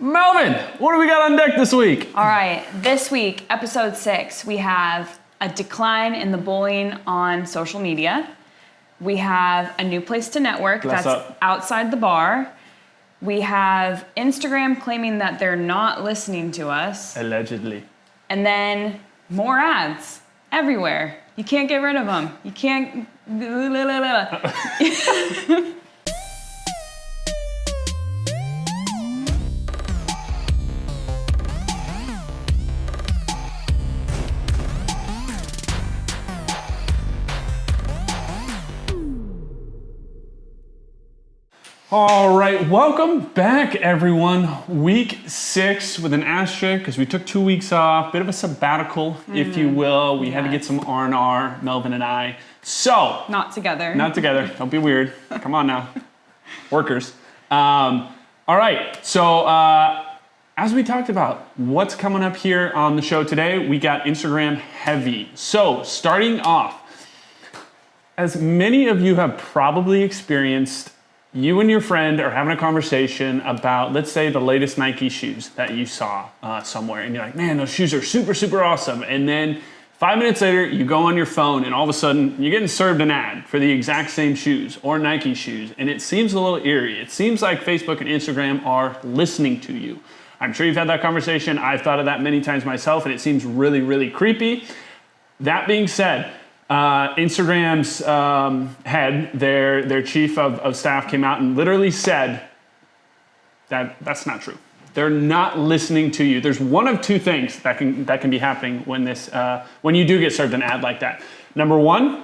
Melvin, what do we got on deck this week? All right, this week, episode 6, we have a decline in the bullying on social media. We have a new place to network that's outside the bar. We have Instagram claiming that they're not listening to us. Allegedly. And then more ads everywhere. You can't get rid of them. You can't... All right, welcome back, everyone. Week 6 with an asterisk because we took 2 weeks off, bit of a sabbatical, if you will. We had to get some R&R, Melvin and I. So Not together. Don't be weird. Come on now, workers. All right, so as we talked about, what's coming up here on the show today? We got Instagram heavy. So starting off, as many of you have probably experienced, you and your friend are having a conversation about, let's say, the latest Nike shoes that you saw somewhere. And you're like, man, those shoes are super, super awesome. And then 5 minutes later, you go on your phone and all of a sudden you're getting served an ad for the exact same shoes or Nike shoes. And it seems a little eerie. It seems like Facebook and Instagram are listening to you. I'm sure you've had that conversation. I've thought of that many times myself, and it seems really, really creepy. That being said, Instagram's head, their chief of staff came out and literally said that that's not true. They're not listening to you. There's one of two things that can be happening when you do get served an ad like that. Number one,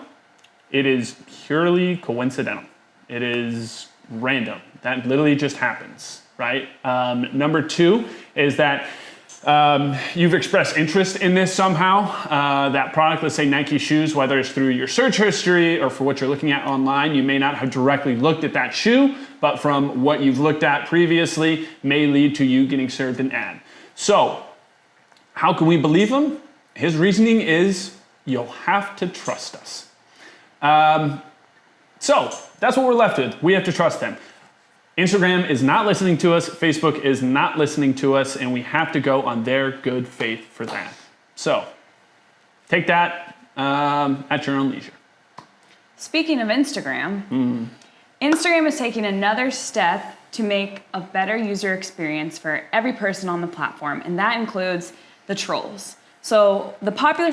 it is purely coincidental. It is random. That literally just happens, right? Number two is that you've expressed interest in this somehow, that product, let's say Nike shoes, whether it's through your search history or for what you're looking at online. You may not have directly looked at that shoe, but from what you've looked at previously may lead to you getting served an ad. So how can we believe him? His reasoning is you'll have to trust us. So that's what we're left with. We have to trust them. Instagram is not listening to us, Facebook is not listening to us, and we have to go on their good faith for that. So, take that at your own leisure. Speaking of Instagram, Instagram is taking another step to make a better user experience for every person on the platform, and that includes the trolls. So the popular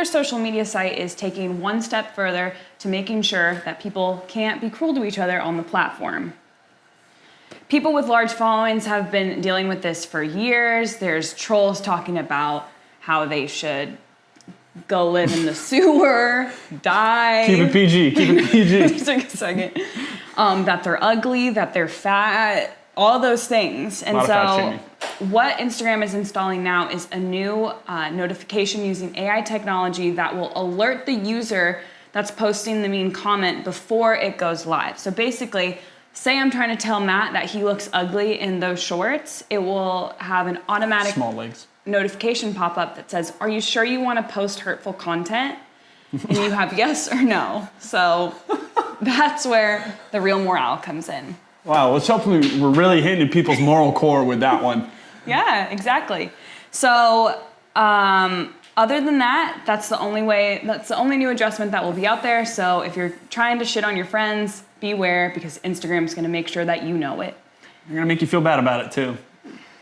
social media site is taking one step further to making sure that people can't be cruel to each other on the platform. People with large followings have been dealing with this for years. There's trolls talking about how they should go live in the sewer, die. Keep it PG. Just take a second. That they're ugly, that they're fat, all those things. And so what Instagram is installing now is a new notification using AI technology that will alert the user that's posting the mean comment before it goes live. So basically, say I'm trying to tell Matt that he looks ugly in those shorts, it will have an automatic small legs notification pop up that says, are you sure you want to post hurtful content? And you have yes or no. So that's where the real morale comes in. Wow, let's hopefully we're really hitting people's moral core with that one. Yeah, exactly. So other than that, that's the only new adjustment that will be out there. So if you're trying to shit on your friends, beware, because Instagram's gonna make sure that you know it. They're gonna make you feel bad about it too.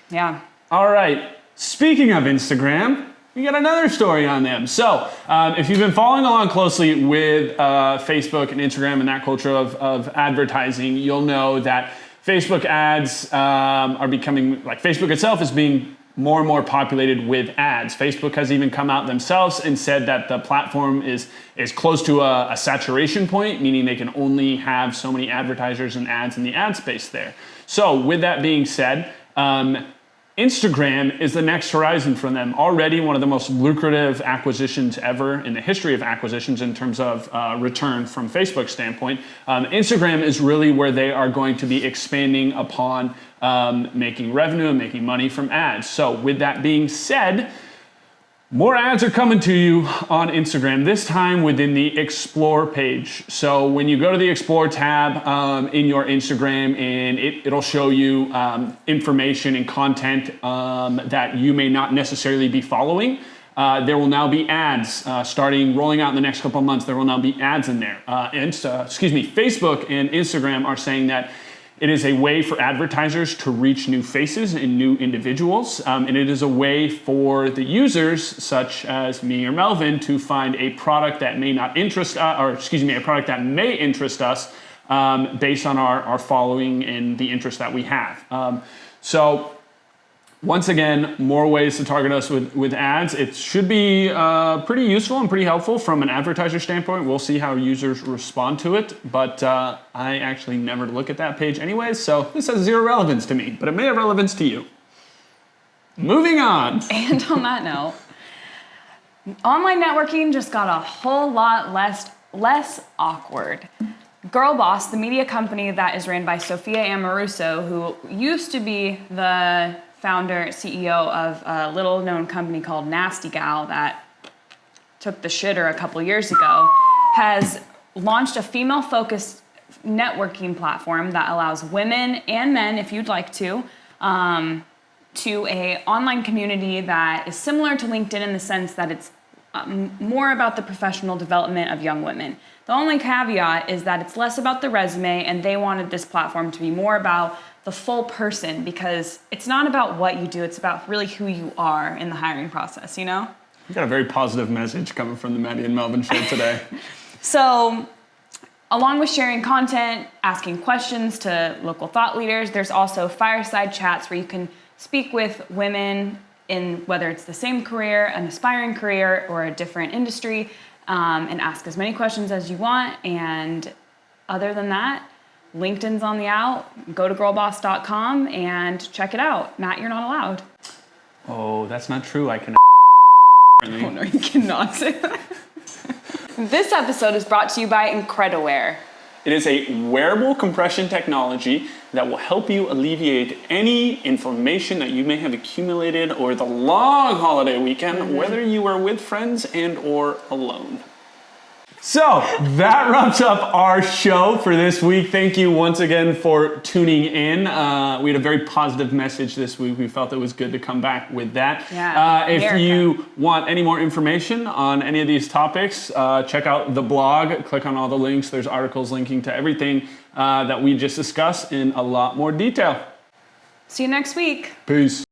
Yeah. All right, speaking of Instagram, we got another story on them. So if you've been following along closely with Facebook and Instagram and that culture of advertising, you'll know that Facebook ads are becoming, like Facebook itself is being more and more populated with ads. Facebook has even come out themselves and said that the platform is close to a saturation point, meaning they can only have so many advertisers and ads in the ad space there. So with that being said, Instagram is the next horizon for them. Already one of the most lucrative acquisitions ever in the history of acquisitions in terms of return from Facebook's standpoint. Instagram is really where they are going to be expanding upon making revenue and making money from ads. So with that being said, More ads are coming to you on Instagram, this time within the Explore page. So when you go to the Explore tab in your Instagram, and it'll show you information and content that you may not necessarily be following. There will now be ads starting rolling out in the next couple of months. There will now be ads in there. Facebook and Instagram are saying that it is a way for advertisers to reach new faces and new individuals, and it is a way for the users, such as me or Melvin, to find a product that may not interest us, a product that may interest us based on our following and the interest that we have. So once again, more ways to target us with ads. It should be pretty useful and pretty helpful from an advertiser standpoint. We'll see how users respond to it, but I actually never look at that page anyways, so this has zero relevance to me, but it may have relevance to you. Moving on. And on that note, online networking just got a whole lot less awkward. Girlboss, the media company that is ran by Sophia Amoruso, who used to be the founder, CEO of a little known company called Nasty Gal that took the shitter a couple years ago, has launched a female-focused networking platform that allows women and men, if you'd like to a online community that is similar to LinkedIn in the sense that it's more about the professional development of young women. The only caveat is that it's less about the resume, and they wanted this platform to be more about the full person, because it's not about what you do, it's about really who you are in the hiring process, you know? We got a very positive message coming from the Matty and Melvin show today. So, along with sharing content, asking questions to local thought leaders, there's also fireside chats where you can speak with women in whether it's the same career, an aspiring career, or a different industry, and ask as many questions as you want. And other than that, LinkedIn's on the out. Go to girlboss.com and check it out. Matt, you're not allowed. Oh, that's not true. I can. Oh, no, you cannot say that. This episode is brought to you by Incrediwear. It is a wearable compression technology that will help you alleviate any inflammation that you may have accumulated over the long holiday weekend, whether you are with friends and or alone. So that wraps up our show for this week. Thank you once again for tuning in. We had a very positive message this week. We felt it was good to come back with that. Yeah, if you want any more information on any of these topics, check out the blog. Click on all the links. There's articles linking to everything that we just discussed in a lot more detail. See you next week. Peace.